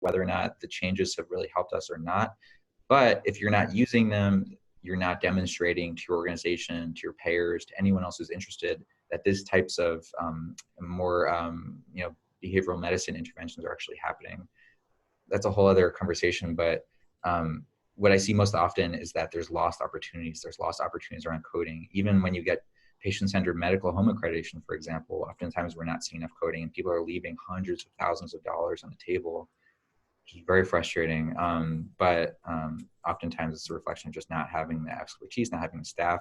whether or not the changes have really helped us or not. But if you're not using them, you're not demonstrating to your organization, to your payers, to anyone else who's interested that these types of more behavioral medicine interventions are actually happening. That's a whole other conversation, but what I see most often is that there's lost opportunities. There's lost opportunities around coding. Even when you get patient-centered medical home accreditation, for example, oftentimes we're not seeing enough coding and people are leaving hundreds of thousands of dollars on the table, which is very frustrating. But oftentimes it's a reflection of just not having the expertise, not having the staff.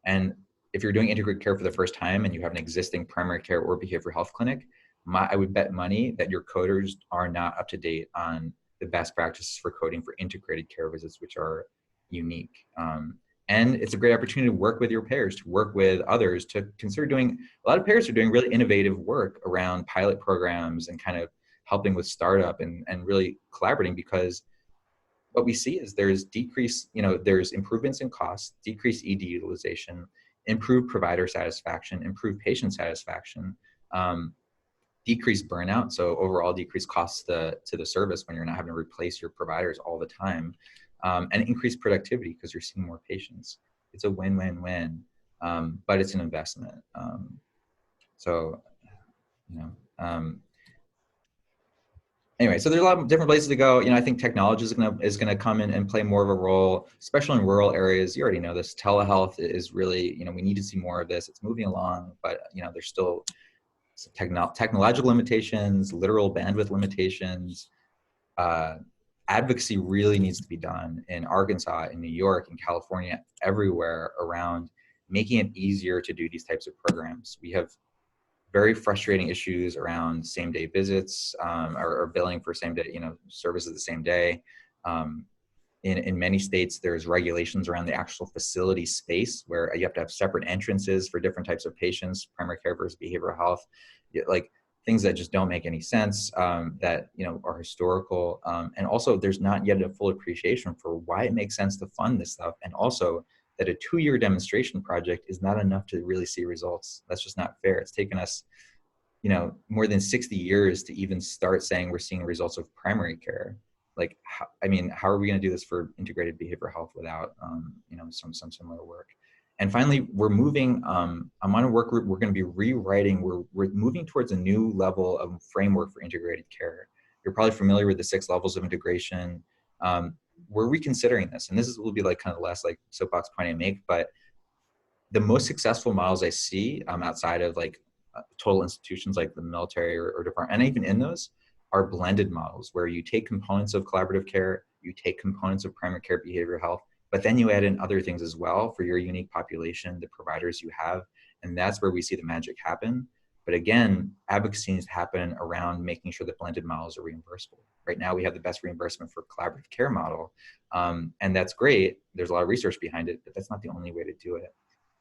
And if you're doing integrated care for the first time and you have an existing primary care or behavioral health clinic, I would bet money that your coders are not up to date on the best practices for coding for integrated care visits, which are unique. And it's a great opportunity to work with your payers, to work with others, to consider doing, a lot of payers are doing really innovative work around pilot programs and kind of helping with startup and really collaborating, because what we see is there's there's improvements in costs, decreased ED utilization, improved provider satisfaction, improved patient satisfaction, decreased burnout, so overall decreased costs to the service when you're not having to replace your providers all the time, and increased productivity because you're seeing more patients. It's a win-win-win, but it's an investment. Anyway, so there's a lot of different places to go. I think technology is gonna come in and play more of a role, especially in rural areas. You already know this. Telehealth is really, we need to see more of this. It's moving along, but there's still technological limitations, literal bandwidth limitations. Advocacy really needs to be done in Arkansas, in New York, in California, everywhere around making it easier to do these types of programs. We have very frustrating issues around same-day visits or billing for same-day, services the same day. In many states, there's regulations around the actual facility space where you have to have separate entrances for different types of patients, primary care versus behavioral health, like things that just don't make any sense, that are historical. And also, there's not yet a full appreciation for why it makes sense to fund this stuff, and also that a 2-year demonstration project is not enough to really see results. That's just not fair. It's taken us, more than 60 years to even start saying we're seeing results of primary care. Like, how are we going to do this for integrated behavioral health without, some similar work? And finally, we're moving, I'm on a work group, we're going to be rewriting, we're moving towards a new level of framework for integrated care. You're probably familiar with the 6 levels of integration. We're reconsidering this, and this will be like kind of the last soapbox point I make, but the most successful models I see outside of total institutions like the military or department, and even in those, are blended models where you take components of collaborative care, you take components of primary care behavioral health, but then you add in other things as well for your unique population, the providers you have, and that's where we see the magic happen. But again, advocacy needs to happen around making sure that blended models are reimbursable. Right now, we have the best reimbursement for collaborative care model, and that's great. There's a lot of research behind it, but that's not the only way to do it.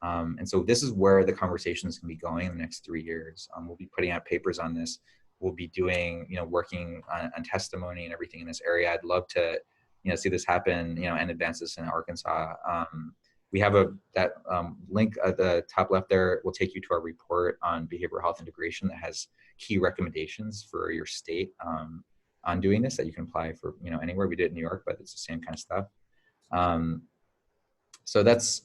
And so this is where the conversation is going to be going in the next 3 years. We'll be putting out papers on this. We'll be doing, working on testimony and everything in this area. I'd love to, see this happen, and advance this in Arkansas. We have that link at the top left there will take you to our report on behavioral health integration that has key recommendations for your state on doing this that you can apply for, anywhere. We did it in New York, but it's the same kind of stuff. So that's,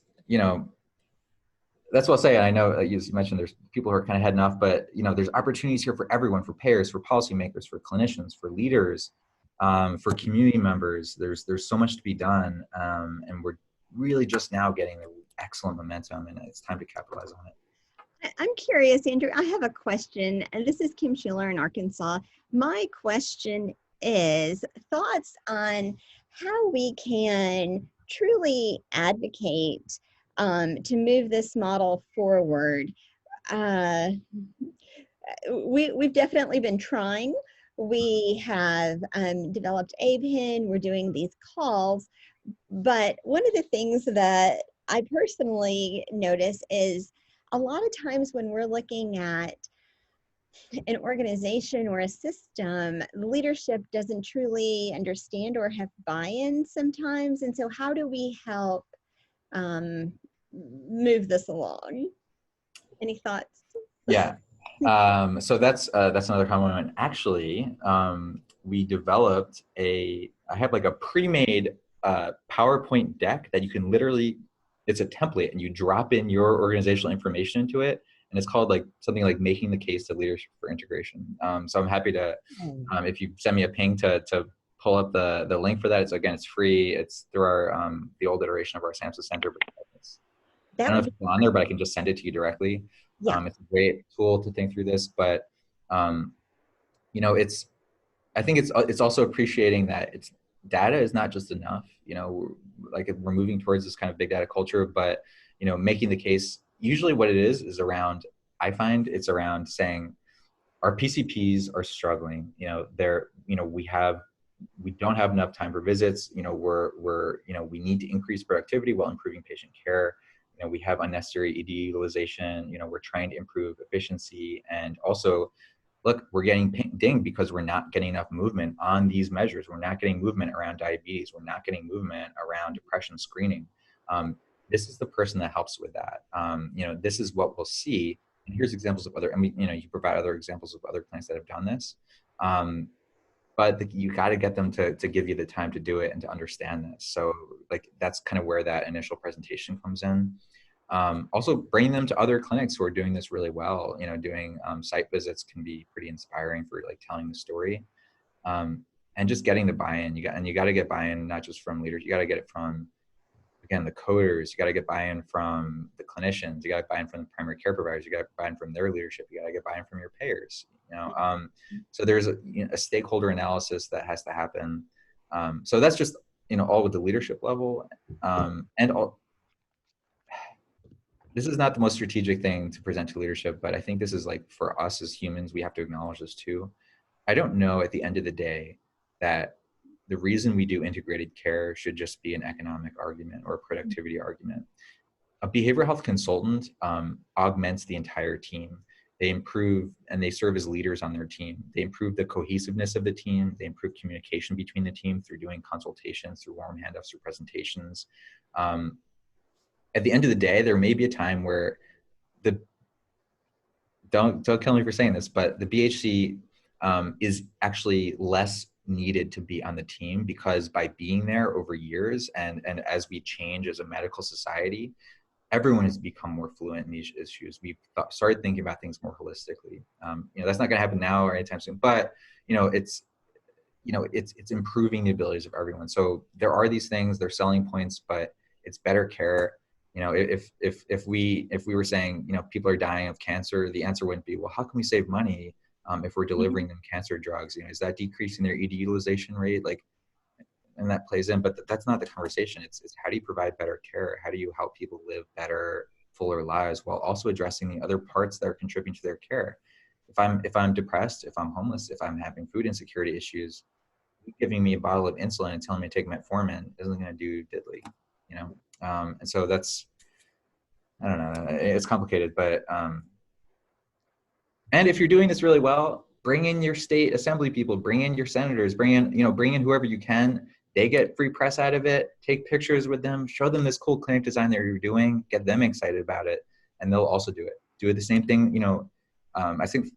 that's what I'll say. I know you mentioned there's people who are kind of heading off, but there's opportunities here for everyone, for payers, for policymakers, for clinicians, for leaders, for community members. There's so much to be done, and we're really just now getting excellent momentum, and it's time to capitalize on it. I'm curious, Andrew, I have a question, and this is Kim Schiller in Arkansas. My question is thoughts on how we can truly advocate to move this model forward. We've definitely been trying. We have developed APIN, we're doing these calls, but one of the things that I personally notice is a lot of times when we're looking at an organization or a system, the leadership doesn't truly understand or have buy-in sometimes. And so how do we help move this along? Any thoughts? Yeah. So that's another common one. Actually, we developed I have like a pre-made PowerPoint deck that you can literally, it's a template and you drop in your organizational information into it. And it's called like something like making the case to leadership for integration. So I'm happy to, if you send me a ping to pull up the link for that. It's, again, it's free. It's through our, the old iteration of our SAMHSA Center. But I don't know if it's on there, but I can just send it to you directly. Yeah. It's a great tool to think through this, but you know, I think it's also appreciating that data is not just enough. You know, like we're moving towards this kind of big data culture, but you know, making the case, usually what it is around, I find it's around saying our PCPs are struggling. You know, we don't have enough time for visits. You know, we need to increase productivity while improving patient care. You know, we have unnecessary ED utilization. You know, we're trying to improve efficiency, and also, look, we're getting dinged because we're not getting enough movement on these measures. We're not getting movement around diabetes. We're not getting movement around depression screening. This is the person that helps with that. You know, this is what we'll see. And here's examples of other, you know, you provide other examples of other clinics that have done this. But you got to get them to give you the time to do it and to understand this. So like, that's kind of where that initial presentation comes in. Also bringing them to other clinics who are doing this really well. You know, doing site visits can be pretty inspiring for like telling the story, and just getting the buy-in. You got to get buy-in, not just from leaders. You got to get it from, again, the coders. You got to get buy-in from the clinicians. You got to buy-in from the primary care providers. You got to buy-in from their leadership. You got to get buy-in from your payers. You know, so there's a stakeholder analysis that has to happen. So that's just, you know, all with the leadership level, and all. This is not the most strategic thing to present to leadership, but I think this is like, for us as humans, we have to acknowledge this too. I don't know at the end of the day that the reason we do integrated care should just be an economic argument or a productivity argument. A behavioral health consultant augments the entire team. They improve and they serve as leaders on their team. They improve the cohesiveness of the team. They improve communication between the team through doing consultations, through warm handoffs, through presentations. At the end of the day, there may be a time where don't kill me for saying this, but the BHC is actually less needed to be on the team, because by being there over years and as we change as a medical society, everyone has become more fluent in these issues. We've started thinking about things more holistically. You know, that's not going to happen now or anytime soon, but you know, it's improving the abilities of everyone. So there are these things, they're selling points, but it's better care. You know, if we were saying, you know, people are dying of cancer, the answer wouldn't be, well, how can we save money if we're delivering them cancer drugs? You know, is that decreasing their ED utilization rate? Like, and that plays in, but that's not the conversation. It's how do you provide better care? How do you help people live better, fuller lives while also addressing the other parts that are contributing to their care? If I'm depressed, if I'm homeless, if I'm having food insecurity issues, giving me a bottle of insulin and telling me to take metformin isn't going to do diddly, you know? And so that's, I don't know, it's complicated, but, and if you're doing this really well, bring in your state assembly people, bring in your senators, bring in whoever you can. They get free press out of it. Take pictures with them, show them this cool clinic design that you're doing, get them excited about it, and they'll also do it. Do it the same thing, you know. I think,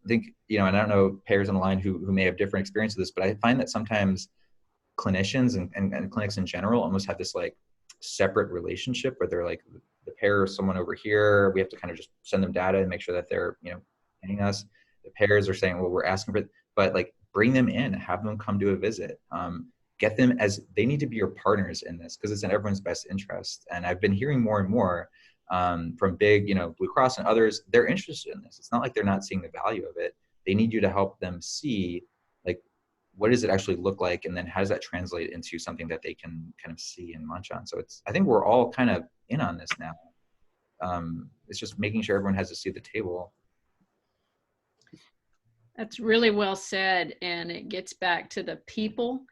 you know, and I don't know payers on the line who may have different experience with this, but I find that sometimes clinicians and clinics in general almost have this like separate relationship where they're like, the payer is someone over here. We have to kind of just send them data and make sure that they're, you know, paying us. The payers are saying, well, we're asking for it, but like bring them in, have them come do a visit. Get them, as they need to be your partners in this, because it's in everyone's best interest. And I've been hearing more and more from big, you know, Blue Cross and others, they're interested in this. It's not like they're not seeing the value of it. They need you to help them see, like, what does it actually look like? And then how does that translate into something that they can kind of see and munch on? So I think we're all kind of in on this now. It's just making sure everyone has a seat at the table. That's really well said. And it gets back to the people.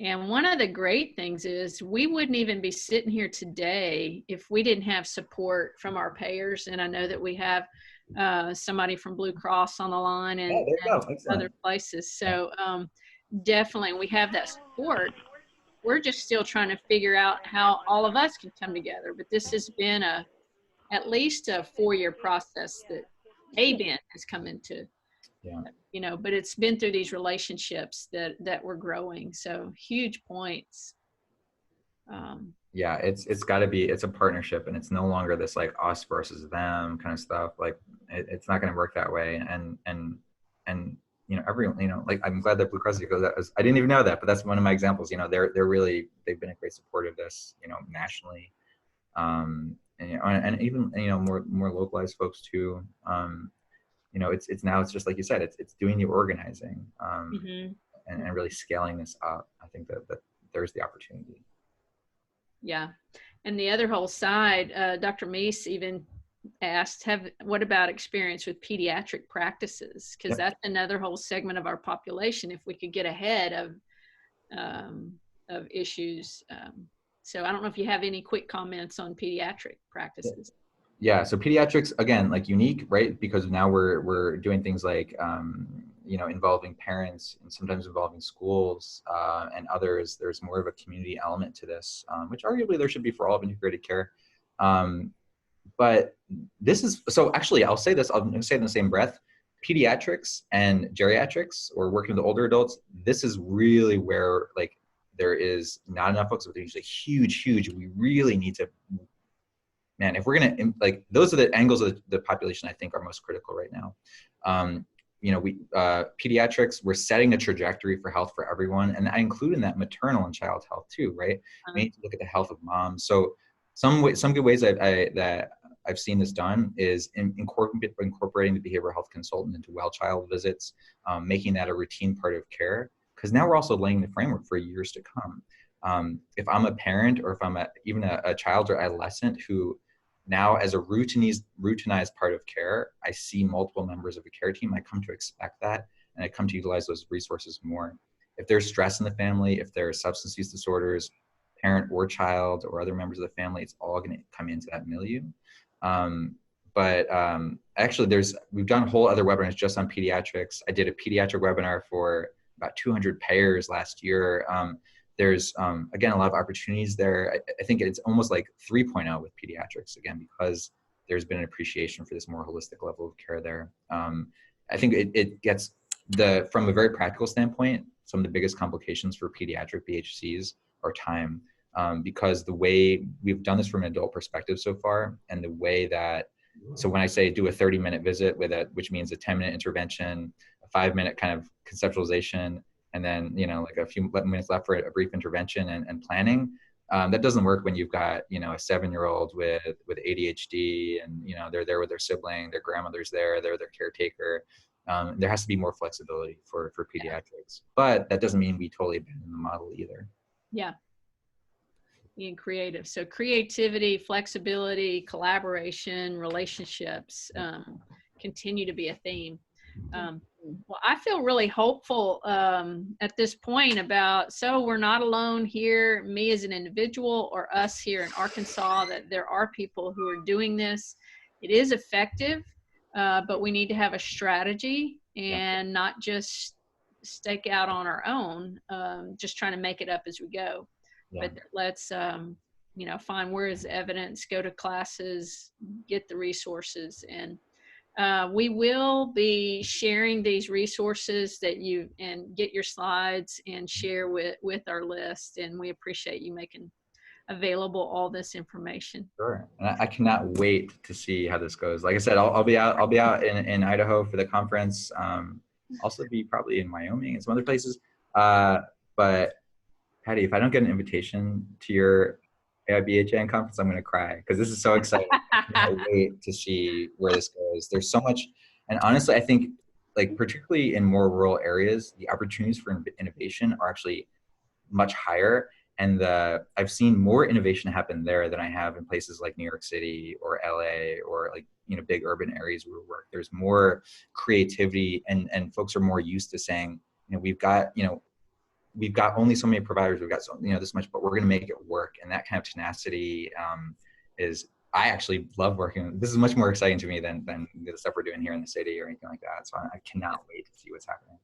And one of the great things is we wouldn't even be sitting here today if we didn't have support from our payers. And I know that we have somebody from Blue Cross on the line and other places. So definitely we have that support. We're just still trying to figure out how all of us can come together. But this has been at least a 4-year process that ABN has come into Yeah. You know, but it's been through these relationships that we're growing. So huge points. Yeah, it's got to be, it's a partnership, and it's no longer this like us versus them kind of stuff. Like it's not going to work that way. And you know, everyone, you know, like I'm glad that Blue Cross goes. I didn't even know that, but that's one of my examples. You know, they've been a great support of this, you know, nationally, and you know, and even, you know, more localized folks too. You know, it's now, it's just like you said, it's doing the organizing, and really scaling this up. I think that there's the opportunity. Yeah. And the other whole side, Dr. Meese even asked, what about experience with pediatric practices? Because that's another whole segment of our population, if we could get ahead of issues. So I don't know if you have any quick comments on pediatric practices. Yeah, so pediatrics, again, like unique, right? Because now we're doing things like, you know, involving parents and sometimes involving schools and others. There's more of a community element to this, which arguably there should be for all of integrated care. But this is, so actually I'll say this, I'll say it in the same breath, pediatrics and geriatrics, or working with older adults, this is really where like there is not enough folks, but there's a huge, we really need to, man, if we're going to, like, those are the angles of the population I think are most critical right now. You know, pediatrics, we're setting a trajectory for health for everyone. And I include in that maternal and child health too, right? We need to look at the health of moms. So some good ways that I've seen this done is incorporating the behavioral health consultant into well child visits, making that a routine part of care. Because now we're also laying the framework for years to come. If I'm a parent, or if I'm even a child or adolescent who now, as a routinized part of care, I see multiple members of a care team, I come to expect that, and I come to utilize those resources more. If there's stress in the family, if there are substance use disorders, parent or child or other members of the family, it's all going to come into that milieu. Actually, we've done whole other webinars just on pediatrics. I did a pediatric webinar for about 200 payers last year. There's, again, a lot of opportunities there. I think it's almost like 3.0 with pediatrics, again, because there's been an appreciation for this more holistic level of care there. I think it gets from a very practical standpoint, some of the biggest complications for pediatric BHCs are time, because the way we've done this from an adult perspective so far, and the way that, so when I say do a 30-minute visit which means a 10-minute intervention, a 5-minute kind of conceptualization, and then, you know, like a few minutes left for a brief intervention and planning. That doesn't work when you've got, you know, a 7-year-old with ADHD, and, you know, they're there with their sibling, their grandmother's there, they're their caretaker. There has to be more flexibility for pediatrics, but that doesn't mean we totally abandon the model either. Yeah. Being creative. So creativity, flexibility, collaboration, relationships continue to be a theme. Well, I feel really hopeful at this point about, so we're not alone here, me as an individual or us here in Arkansas, that there are people who are doing this. It is effective, but we need to have a strategy and not just stake out on our own, just trying to make it up as we go. Yeah. But let's, you know, find where is evidence, go to classes, get the resources, and we will be sharing these resources and get your slides and share with our list. And we appreciate you making available all this information. Sure. And I cannot wait to see how this goes. Like I said, I'll be out in Idaho for the conference. Also be probably in Wyoming and some other places. But Patty, if I don't get an invitation to your AIBHN conference, I'm going to cry, because this is so exciting. I can't wait to see where this goes. There's so much. And honestly, I think, like, particularly in more rural areas, the opportunities for innovation are actually much higher. And I've seen more innovation happen there than I have in places like New York City or LA, or, like, you know, big urban areas where we work. There's more creativity, and folks are more used to saying, you know, we've got only so many providers, we've got so, you know, this much, but we're going to make it work. And that kind of tenacity I actually love working. This is much more exciting to me than the stuff we're doing here in the city or anything like that. So I cannot wait to see what's happening.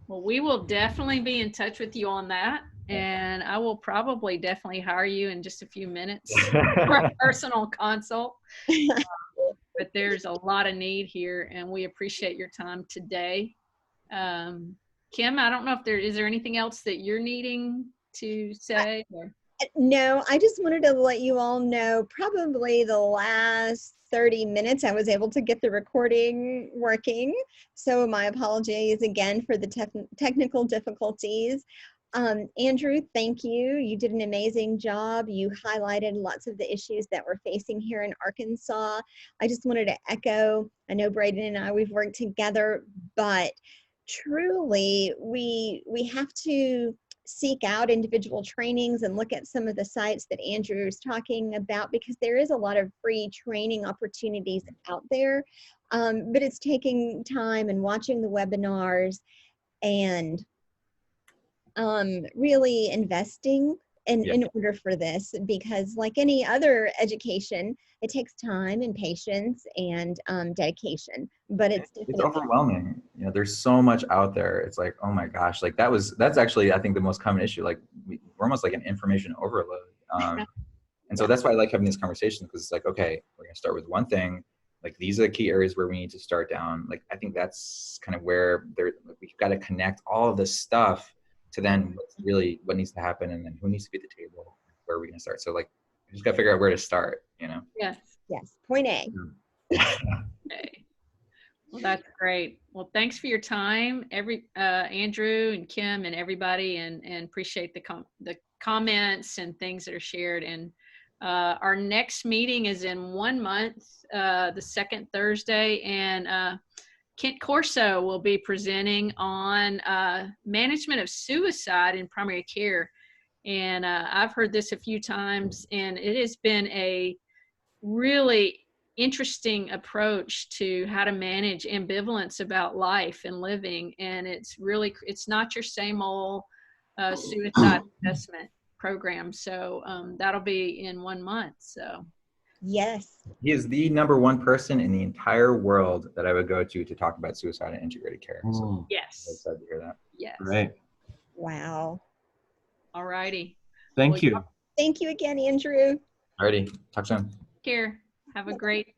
Well, we will definitely be in touch with you on that. And I will probably definitely hire you in just a few minutes for a personal consult. but there's a lot of need here, and we appreciate your time today. Kim, I don't know if is there anything else that you're needing to say? Or? No, I just wanted to let you all know, probably the last 30 minutes I was able to get the recording working. So my apologies again for the technical difficulties. Andrew, thank you. You did an amazing job. You highlighted lots of the issues that we're facing here in Arkansas. I just wanted to echo, I know Braden and I, we've worked together, but truly we have to seek out individual trainings and look at some of the sites that Andrew is talking about, because there is a lot of free training opportunities out there. But it's taking time and watching the webinars and really investing in order for this, because like any other education, it takes time and patience and dedication, but it's overwhelming. You know, there's so much out there. It's like, oh my gosh, like that's actually, I think, the most common issue. Like we're almost like an information overload. And so that's why I like having these conversations, because it's like, okay, we're gonna start with one thing. Like these are the key areas where we need to start down. Like I think that's kind of where we've got to connect all of this stuff to then what needs to happen, and then who needs to be at the table, where are we going to start. So like, we just got to figure out where to start, you know? Yes. Point A. Okay. Well, that's great. Well, thanks for your time, Andrew and Kim and everybody, and appreciate the comments and things that are shared. And our next meeting is in 1 month, the second Thursday, and Kent Corso will be presenting on management of suicide in primary care. And I've heard this a few times, and it has been a really interesting approach to how to manage ambivalence about life and living. And it's not your same old suicide assessment program. So that'll be in 1 month. So. Yes. He is the #1 person in the entire world that I would go to talk about suicide and integrated care. So yes. I'm excited to hear that. Yes. Great. Wow. All righty. Thank you. Thank you again, Andrew. Alrighty. Talk soon. Take care. Have a great